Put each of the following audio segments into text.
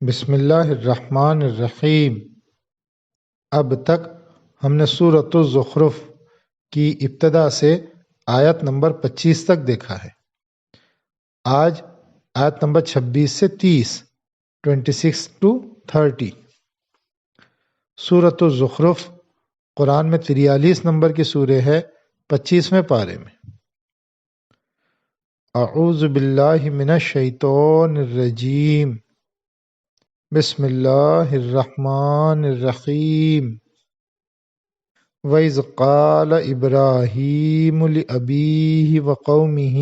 بسم اللہ الرحمن الرحیم۔ اب تک ہم نے سورۃ الزخرف کی ابتدا سے آیت نمبر 25 تک دیکھا ہے۔ آج آیت نمبر 26 سے 30، 26 to 30۔ سورۃ الزخرف قرآن میں 43 نمبر کی سورہ ہے، 25ویں پارے میں۔ اعوذ باللہ من الشیطان الرجیم، بسم اللہ الرحمن الرحیم۔ وَإِذْ قَالَ إِبْرَاهِيمُ لِأَبِيهِ وَقَوْمِهِ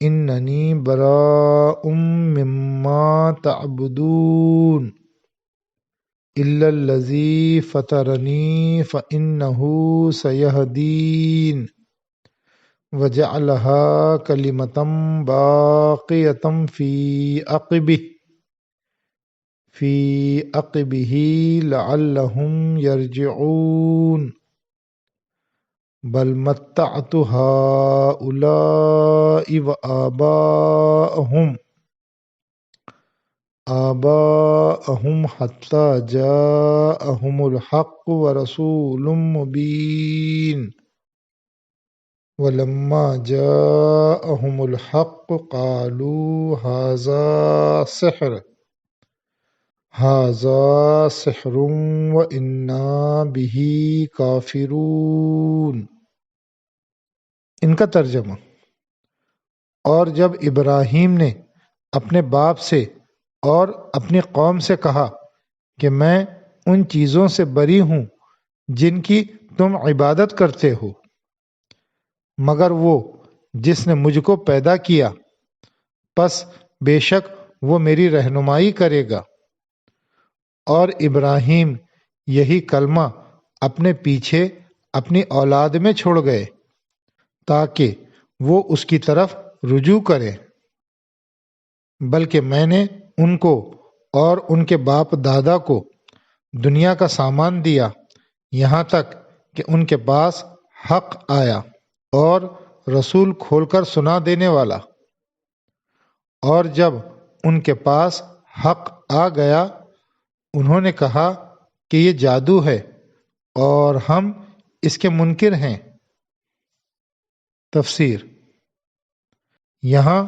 إِنَّنِي بَرَاءٌ مِّمَّا تَعْبُدُونَ إِلَّا الَّذِي فَطَرَنِي فَإِنَّهُ سَيَهْدِينِ وَجَعَلَهَا كَلِمَةً بَاقِيَةً فِي عَقِبِهِ لَعَلَّهُمْ يَرْجِعُونَ بَلْ مَتَّعْتُ هَٰؤُلَاءِ وَآبَاءَهُمْ حَتَّىٰ جَاءَهُمُ الْحَقُّ وَرَسُولٌ مُّبِينٌ وَلَمَّا جَاءَهُمُ الْحَقُّ قَالُوا هَٰذَا سِحْرٌ وَإِنَّا بِهِ كَافِرُونَ۔ ان کا ترجمہ: اور جب ابراہیم نے اپنے باپ سے اور اپنی قوم سے کہا کہ میں ان چیزوں سے بری ہوں جن کی تم عبادت کرتے ہو، مگر وہ جس نے مجھ کو پیدا کیا، پس بے شک وہ میری رہنمائی کرے گا۔ اور ابراہیم یہی کلمہ اپنے پیچھے اپنی اولاد میں چھوڑ گئے تاکہ وہ اس کی طرف رجوع کریں، بلکہ میں نے ان کو اور ان کے باپ دادا کو دنیا کا سامان دیا یہاں تک کہ ان کے پاس حق آیا اور رسول کھول کر سنا دینے والا۔ اور جب ان کے پاس حق آ گیا، انہوں نے کہا کہ یہ جادو ہے اور ہم اس کے منکر ہیں۔ تفسیر: یہاں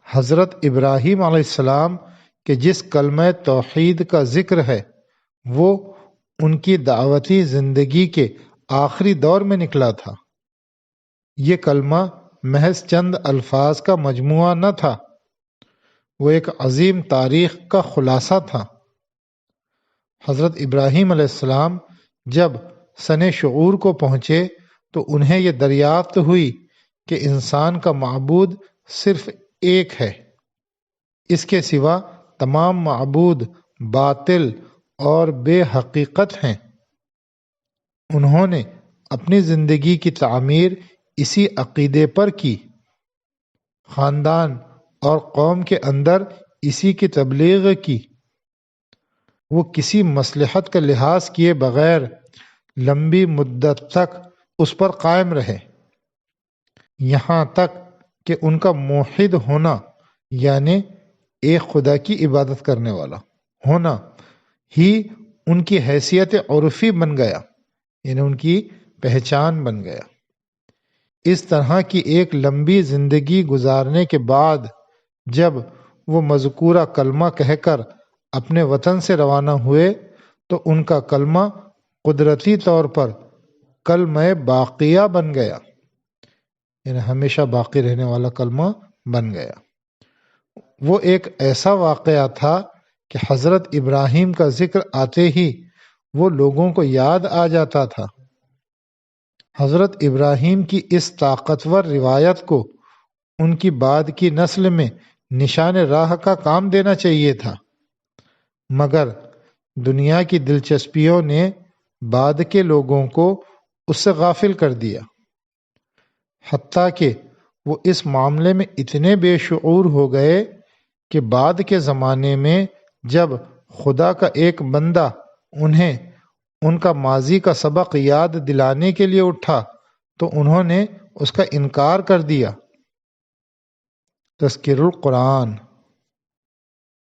حضرت ابراہیم علیہ السلام کے جس کلمہ توحید کا ذکر ہے وہ ان کی دعوتی زندگی کے آخری دور میں نکلا تھا۔ یہ کلمہ محض چند الفاظ کا مجموعہ نہ تھا، وہ ایک عظیم تاریخ کا خلاصہ تھا۔ حضرت ابراہیم علیہ السلام جب سن شعور کو پہنچے تو انہیں یہ دریافت ہوئی کہ انسان کا معبود صرف ایک ہے، اس کے سوا تمام معبود باطل اور بے حقیقت ہیں۔ انہوں نے اپنی زندگی کی تعمیر اسی عقیدے پر کی، خاندان اور قوم کے اندر اسی کی تبلیغ کی۔ وہ کسی مصلحت کا لحاظ کیے بغیر لمبی مدت تک اس پر قائم رہے، یہاں تک کہ ان کا موحد ہونا یعنی ایک خدا کی عبادت کرنے والا ہونا ہی ان کی حیثیت عرفی بن گیا، یعنی ان کی پہچان بن گیا۔ اس طرح کی ایک لمبی زندگی گزارنے کے بعد جب وہ مذکورہ کلمہ کہہ کر اپنے وطن سے روانہ ہوئے تو ان کا کلمہ قدرتی طور پر کلمہ باقیہ بن گیا، یعنی ہمیشہ باقی رہنے والا کلمہ بن گیا۔ وہ ایک ایسا واقعہ تھا کہ حضرت ابراہیم کا ذکر آتے ہی وہ لوگوں کو یاد آ جاتا تھا۔ حضرت ابراہیم کی اس طاقتور روایت کو ان کی بعد کی نسل میں نشان راہ کا کام دینا چاہیے تھا، مگر دنیا کی دلچسپیوں نے بعد کے لوگوں کو اس سے غافل کر دیا، حتیٰ کہ وہ اس معاملے میں اتنے بے شعور ہو گئے کہ بعد کے زمانے میں جب خدا کا ایک بندہ انہیں ان کا ماضی کا سبق یاد دلانے کے لیے اٹھا تو انہوں نے اس کا انکار کر دیا۔ تذکر القرآن